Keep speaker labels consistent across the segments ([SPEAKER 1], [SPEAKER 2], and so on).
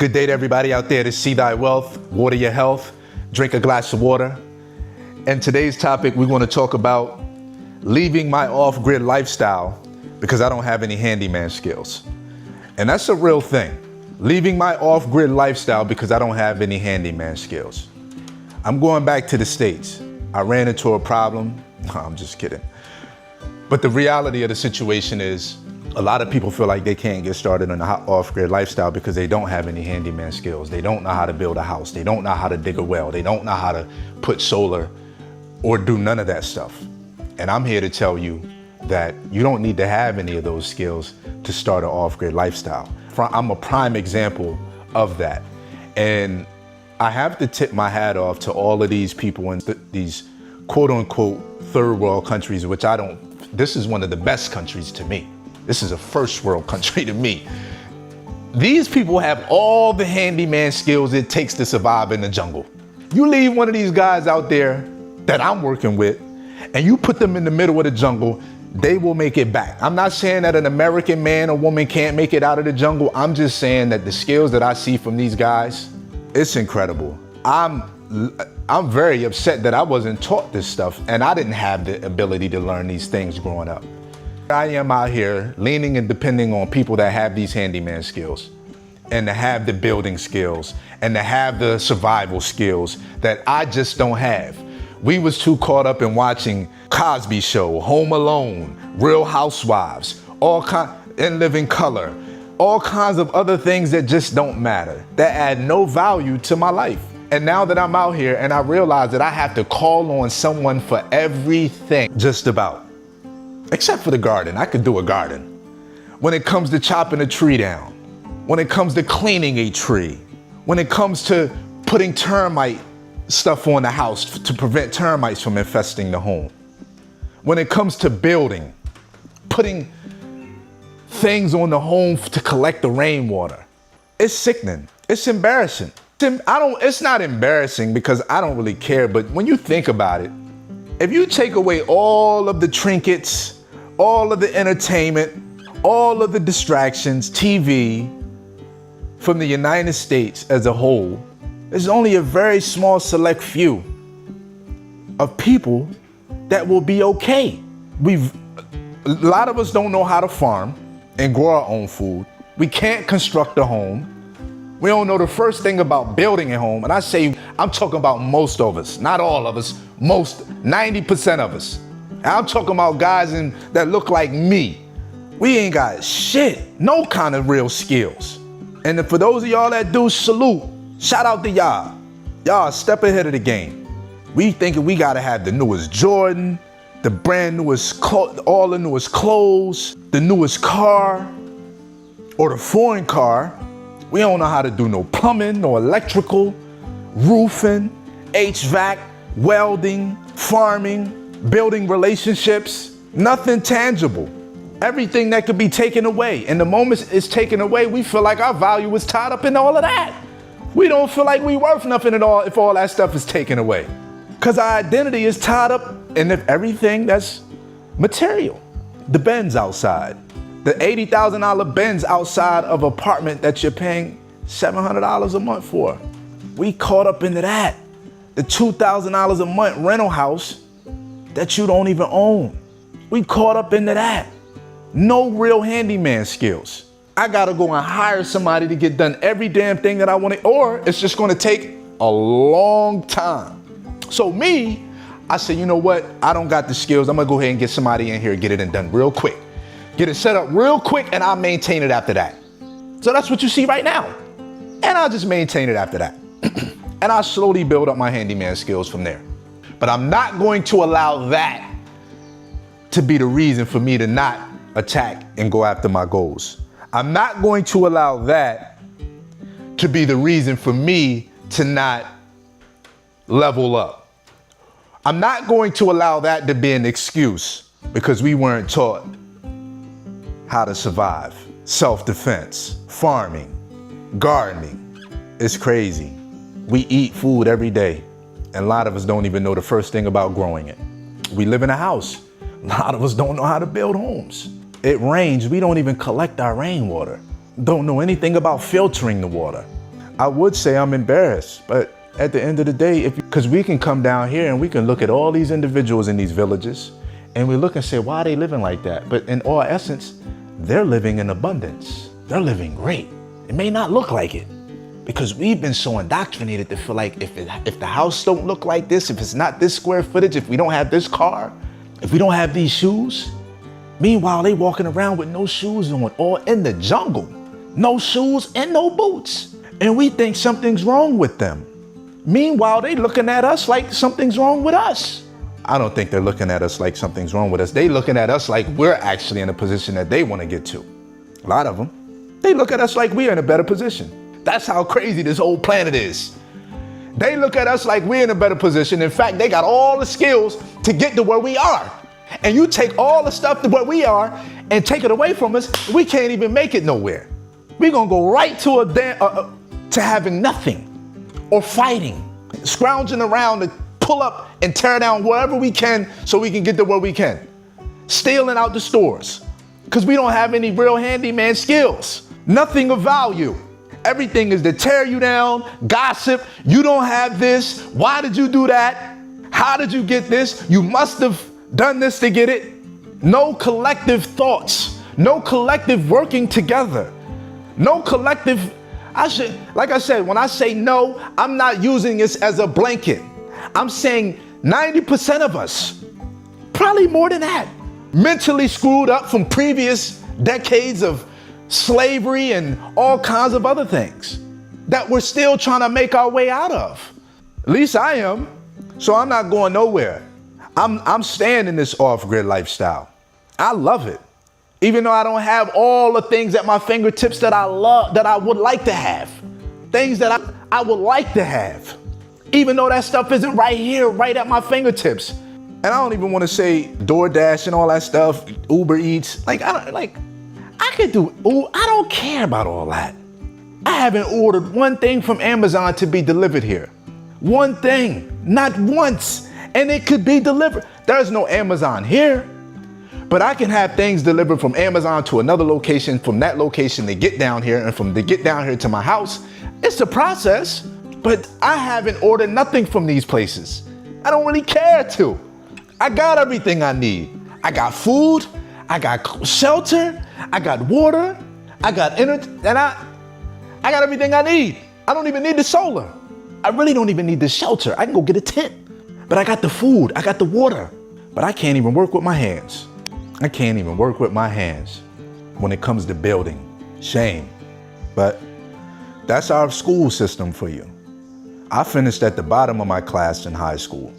[SPEAKER 1] Good day to everybody out there to see thy wealth, water your health, drink a glass of water. And today's topic, we're going to talk about leaving my off-grid lifestyle because I don't have any handyman skills. And that's a real thing. Leaving my off-grid lifestyle because I don't have any handyman skills. I'm going back to the States. I ran into a problem. No, I'm just kidding. But the reality of the situation is a lot of people feel like they can't get started on the off-grid lifestyle because they don't have any handyman skills. They don't know how to build a house. They don't know how to dig a well. They don't know how to put solar or do none of that stuff. And I'm here to tell you that you don't need to have any of those skills to start an off-grid lifestyle. I'm a prime example of that. And I have to tip my hat off to all of these people in these quote unquote third world countries, which this is one of the best countries to me. This is a first world country to me. These people have all the handyman skills it takes to survive in the jungle. You leave one of these guys out there that I'm working with, and you put them in the middle of the jungle, they will make it back. I'm not saying that an American man or woman can't make it out of the jungle. I'm just saying that the skills that I see from these guys, it's incredible. I'm very upset that I wasn't taught this stuff and I didn't have the ability to learn these things growing up. I am out here leaning and depending on people that have these handyman skills and to have the building skills and to have the survival skills that I just don't have. We was too caught up in watching Cosby Show, Home Alone, Real Housewives, In Living Color, all kinds of other things that just don't matter, that add no value to my life. And now that I'm out here and I realize that I have to call on someone for everything, just about. Except for the garden. I could do a garden. When it comes to chopping a tree down, when it comes to cleaning a tree, when it comes to putting termite stuff on the house to prevent termites from infesting the home, when it comes to building, putting things on the home to collect the rainwater, it's sickening. It's embarrassing. It's not embarrassing because I don't really care, but when you think about it, if you take away all of the trinkets, all of the entertainment, all of the distractions, TV, from the United States as a whole, there's only a very small select few of people that will be okay. A lot of us don't know how to farm and grow our own food. We can't construct a home. We don't know the first thing about building a home. And I'm talking about most of us, not all of us, 90% of us. And I'm talking about guys that look like me. We ain't got shit, no kind of real skills. And for those of y'all that do, salute, shout out to y'all. Y'all step ahead of the game. We thinking we gotta have the newest Jordan, the brand newest, all the newest clothes, the newest car, or the foreign car. We don't know how to do no plumbing, no electrical, roofing, HVAC, welding, farming, building relationships, nothing tangible. Everything that could be taken away. And the moment it's taken away, we feel like our value is tied up in all of that. We don't feel like we worth nothing at all if all that stuff is taken away. Because our identity is tied up in everything that's material. The Benz outside. The $80,000 Benz outside of an apartment that you're paying $700 a month for. We caught up into that. The $2,000 a month rental house that you don't even own. We caught up into that. No real handyman skills. I gotta go and hire somebody to get done every damn thing that I want to, or it's just gonna take a long time. So I said, you know what? I don't got the skills. I'm gonna go ahead and get somebody in here and get it done real quick. Get it set up real quick and I'll maintain it after that. So that's what you see right now. And I'll just maintain it after that. And I'll slowly build up my handyman skills from there. But I'm not going to allow that to be the reason for me to not attack and go after my goals. I'm not going to allow that to be the reason for me to not level up. I'm not going to allow that to be an excuse because we weren't taught how to survive. Self-defense, farming, gardening. It's crazy. We eat food every day, and a lot of us don't even know the first thing about growing it. We live in a house. A lot of us don't know how to build homes. It rains, we don't even collect our rainwater. Don't know anything about filtering the water. I would say I'm embarrassed, but at the end of the day, because we can come down here and we can look at all these individuals in these villages and we look and say, why are they living like that? But in all essence, they're living in abundance. They're living great. It may not look like it because we've been so indoctrinated to feel like if the house don't look like this, if it's not this square footage, if we don't have this car, if we don't have these shoes. Meanwhile, they walking around with no shoes on, or in the jungle, no shoes and no boots. And we think something's wrong with them. Meanwhile, they looking at us like something's wrong with us. I don't think they're looking at us like something's wrong with us. They looking at us like we're actually in a position that they want to get to. A lot of them. They look at us like we're in a better position. That's how crazy this whole planet is. They look at us like we're in a better position. In fact, they got all the skills to get to where we are. And you take all the stuff to where we are and take it away from us, we can't even make it nowhere. We're going to go right to to having nothing. Or fighting, scrounging around to pull up and tear down wherever we can so we can get to where we can. Stealing out the stores because we don't have any real handyman skills. Nothing of value. Everything is to tear you down, gossip. You don't have this. Why did you do that? How did you get this? You must have done this to get it. No collective thoughts. No collective working together. No collective. Like I said, when I say no, I'm not using this as a blanket. I'm saying 90% of us, probably more than that, mentally screwed up from previous decades of slavery and all kinds of other things that we're still trying to make our way out of. At least I am. So I'm not going nowhere. I'm staying in this off-grid lifestyle. I love it. Even though I don't have all the things at my fingertips that I love, that I would like to have. Things that I would like to have. Even though that stuff isn't right here, right at my fingertips. And I don't even want to say DoorDash and all that stuff, Uber Eats. I could do, I don't care about all that. I haven't ordered one thing from Amazon to be delivered here. One thing, not once. And it could be delivered. There's no Amazon here. But I can have things delivered from Amazon to another location, from that location to get down here, and from to get down here to my house. It's a process, but I haven't ordered nothing from these places. I don't really care to. I got everything I need. I got food, I got shelter, I got water, I got internet, and I got everything I need. I don't even need the solar. I really don't even need the shelter. I can go get a tent. But I got the food, I got the water, but I can't even work with my hands. I can't even work with my hands when it comes to building. Shame. But that's our school system for you. I finished at the bottom of my class in high school.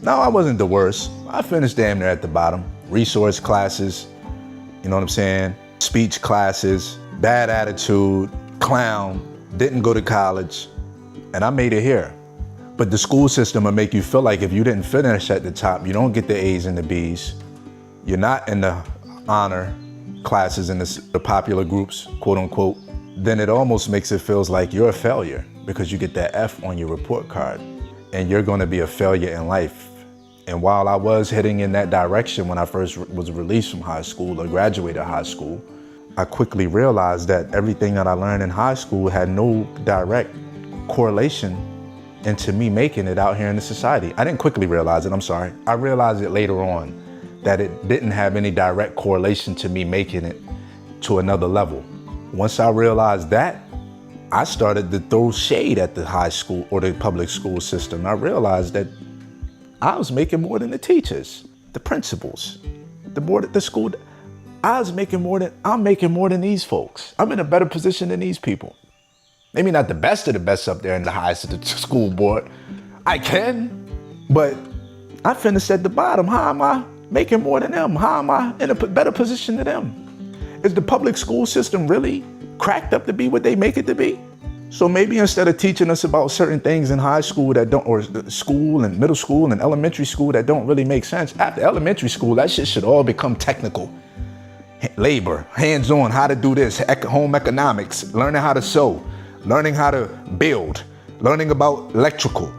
[SPEAKER 1] No, I wasn't the worst. I finished damn near at the bottom. Resource classes, you know what I'm saying? Speech classes, bad attitude, clown, didn't go to college, and I made it here. But the school system will make you feel like if you didn't finish at the top, you don't get the A's and the B's. You're not in the honor classes in the popular groups, quote unquote, then it almost makes it feels like you're a failure because you get that F on your report card and you're going to be a failure in life. And while I was heading in that direction when I first was released from high school or graduated high school, I quickly realized that everything that I learned in high school had no direct correlation into me making it out here in the society. I didn't quickly realize it, I'm sorry. I realized it later on that it didn't have any direct correlation to me making it to another level. Once I realized that, I started to throw shade at the high school or the public school system. I realized that I was making more than the teachers, the principals, the board at the school. I'm making more than these folks. I'm in a better position than these people. Maybe not the best of the best up there in the highest of the school board. I can, but I finished at the bottom. How am I making more than them? How am I in a better position than them? Is the public school system really cracked up to be what they make it to be? So maybe instead of teaching us about certain things in high school that don't, or school and middle school and elementary school that don't really make sense, after elementary school, that shit should all become technical. Labor, hands-on, how to do this, home economics, learning how to sew, learning how to build, learning about electrical,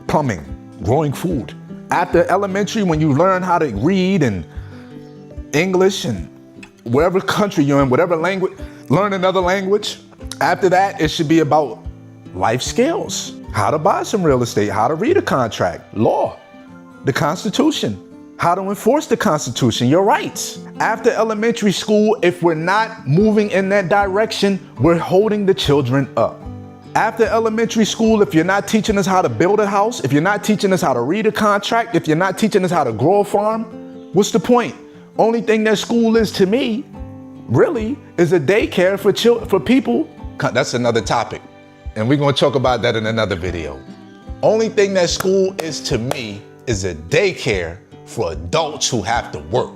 [SPEAKER 1] plumbing, growing food. After elementary, when you learn how to read and English and wherever country you're in, whatever language, learn another language, After that, it should be about life skills. How to buy some real estate, how to read a contract, law, the Constitution, how to enforce the Constitution, your rights. After elementary school, if we're not moving in that direction, we're holding the children up. After elementary school, if you're not teaching us how to build a house, if you're not teaching us how to read a contract, if you're not teaching us how to grow a farm, what's the point? Only thing that school is to me, really, is a daycare for people. That's another topic, and we're going to talk about that in another video. Only thing that school is to me is a daycare for adults who have to work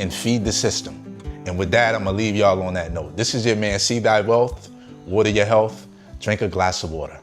[SPEAKER 1] and feed the system. And with that, I'm going to leave y'all on that note. This is your man, See Thy Wealth. Water your health. Drink a glass of water.